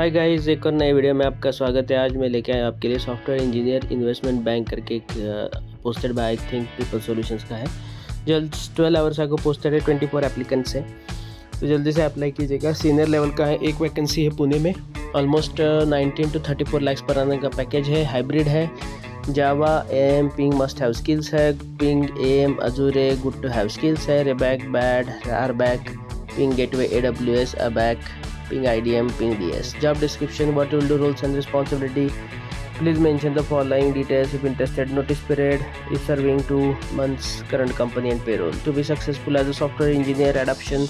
Hi guys, एक और नए वीडियो में आपका स्वागत है। आज मैं लेके आया आपके लिए सॉफ्टवेयर इंजीनियर इन्वेस्टमेंट बैंक करके एक posted bye I think people solutions का है। जल्द 12 आवर्स आगे पोस्टेड है। 24 एप्लीकेंट्स है, तो जल्दी से अप्लाई कीजिएगा। सीनियर लेवल का है, एक वैकेंसी है पुणे में। ऑलमोस्ट 19 to 34 लाख पर आने का पैकेज है। हाइब्रिड है। Java AM Ping must have skills है। Ping AM Azure good to have skills है। ReBAC bad R back Ping gateway AWS ABAC Ping IDM, Ping DS. Job description: what you will do, roles and responsibility. Please mention the following details if interested. Notice period is serving 2 months. Current company and payroll. To be successful as a software engineer adoption,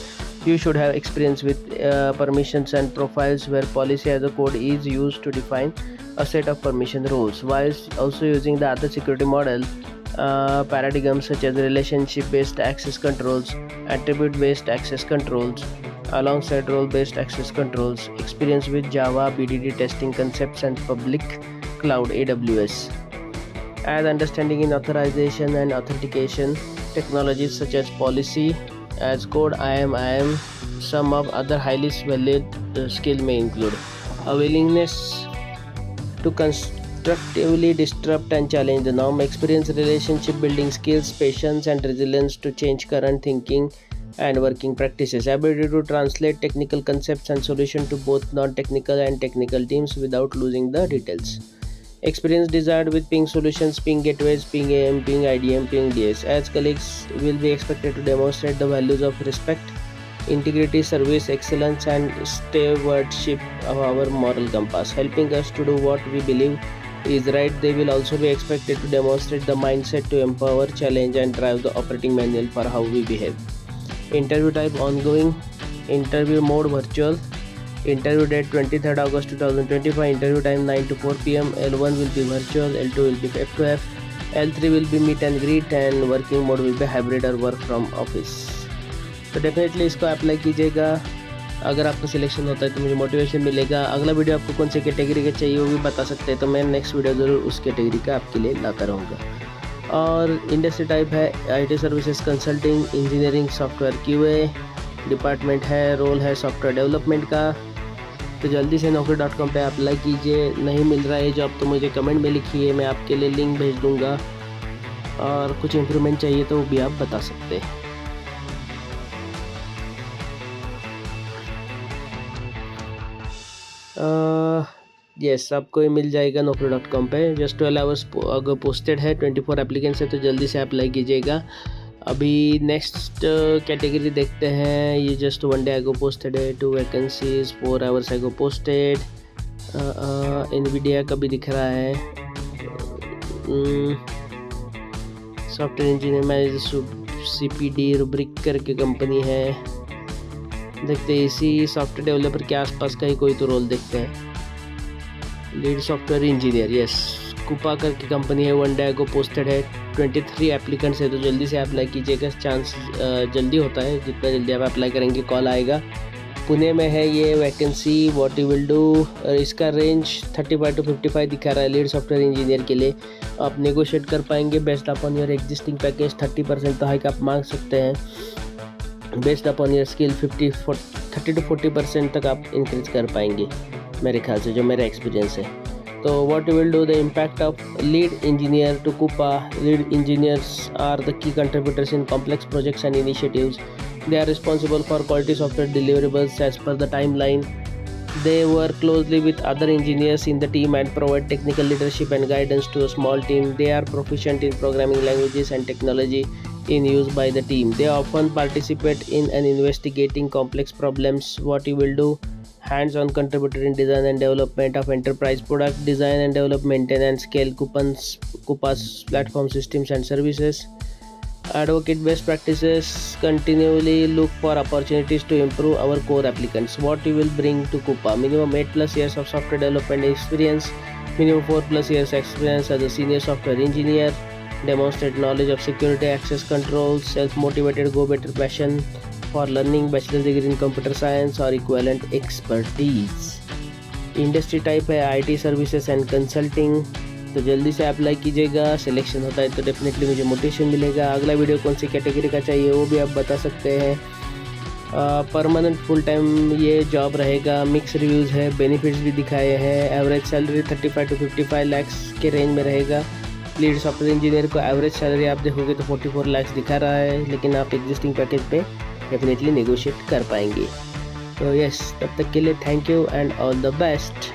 you should have experience with permissions and profiles where policy as a code is used to define a set of permission rules, whilst also using the other security model paradigms such as relationship-based access controls, attribute-based access controls, alongside role-based access controls. Experience with Java, BDD testing concepts and public cloud AWS. As understanding in authorization and authentication technologies such as policy as code, IAM. Some of other highly valued skill may include a willingness to constructively disrupt and challenge the norm, experience relationship building skills, patience and resilience to change current thinking and working practices, ability to translate technical concepts and solutions to both non-technical and technical teams without losing the details. Experience desired with Ping solutions, Ping gateways, Ping AM, Ping IDM, Ping DS. As colleagues will be expected to demonstrate the values of respect, integrity, service, excellence and stewardship of our moral compass, helping us to do what we believe is right. They will also be expected to demonstrate the mindset to empower, challenge and drive the operating manual for how we behave. Interview type ongoing. Interview mode virtual. Interview date 23rd August 2025. Interview time 9 to 4 p.m. L1 will be virtual, L2 will be F2F, L3 will be meet and greet and working mode will be hybrid or work from office. तो definitely इसको apply कीजिएगा। अगर आपका selection होता है तो मुझे motivation मिलेगा। अगला वीडियो आपको कौन से कैटेगरी का चाहिए वो भी बता सकते हैं, तो मैं नेक्स्ट वीडियो ज़रूर उस कैटेगरी का आपके लिए लाता रहूँगा। और इंडस्ट्री टाइप है IT services consulting, engineering, software QA, department है, रोल है सॉफ्टवेयर डेवलपमेंट का। तो जल्दी से naukri.com पे अप्लाई कीजिए। नहीं मिल रहा है जॉब तो मुझे कमेंट में लिखिए, मैं आपके लिए लिंक भेज दूँगा। और कुछ इम्प्रूवमेंट चाहिए तो वो भी आप बता सकते हैं। यस, आपको ये मिल जाएगा naukri.com पे। जस्ट 12 आवर्स अगर पोस्टेड है, 24 एप्लीकेंट्स है, तो जल्दी से अप्लाई कीजिएगा। अभी नेक्स्ट कैटेगरी देखते हैं। ये जस्ट 1 डे आगो पोस्टेड है। 2 वैकेंसीज 4 आवर्स आगो पोस्टेड। NVIDIA का भी दिख रहा है। Software engineer manager CPD rubric करके कंपनी है। देखते हैं इसी सॉफ्टवेयर डेवलपर के आसपास का ही कोई तो रोल देखते हैं। लीड सॉफ्टवेयर इंजीनियर, यस, कुपा करके कंपनी है। 1 डे आगो पोस्टेड है। 23 एप्लीकेंट्स है, तो जल्दी से अप्लाई कीजिएगा। चांस जल्दी होता है, जितना जल्दी आप अप्लाई करेंगे कॉल आएगा। पुणे में है ये vacancy. What you will do, इसका रेंज 35 to 55 दिखा रहा है लीड सॉफ्टवेयर इंजीनियर के लिए। आप नेगोशिएट कर पाएंगे based upon your existing package. 30% तो हाइक आप मांग सकते हैं। Based upon your skill 30 to 40% तक आप इंक्रीज कर पाएंगे मेरे ख्याल से, जो मेरा एक्सपीरियंस है। तो what you will do, the impact of lead engineer to कुपा। Lead engineers are the key contributors in complex projects and initiatives. They are responsible for quality software deliverables as per the timeline. They work closely with other engineers in the team and provide technical leadership and guidance to a small team. They are proficient in programming languages and technology in use by the team. They often participate in and investigating complex problems. What you will do, hands-on contributor in design and development of enterprise product, design and develop, maintain and scale Coupa's platform systems and services. Advocate best practices, continually look for opportunities to improve our core applicants. What you will bring to Coupa, minimum 8+ years of software development experience, minimum 4+ years experience as a senior software engineer, demonstrate knowledge of security access controls, self-motivated go-getter passion for learning, bachelor's degree in computer science or equivalent expertise. Industry type है IT services and consulting। तो जल्दी से apply कीजिएगा। Selection होता है तो definitely मुझे motivation मिलेगा। अगला वीडियो कौन सी कैटेगरी का चाहिए वो भी आप बता सकते हैं। परमानेंट फुल टाइम ये जॉब रहेगा। मिक्स रिव्यूज़ है, बेनिफिट्स भी दिखाए हैं। एवरेज सैलरी 35 to 55 लाख्स के रेंज में रहेगा। लीड सॉफ्टवेयर इंजीनियर को एवरेज सैलरी आप देखोगे तो 44 लाख्स दिखा रहा है, लेकिन आप एग्जिस्टिंग पैकेज पे डेफिनेटली नेगोशिएट कर पाएंगे। तो यस, तब तक के लिए thank you and all the best.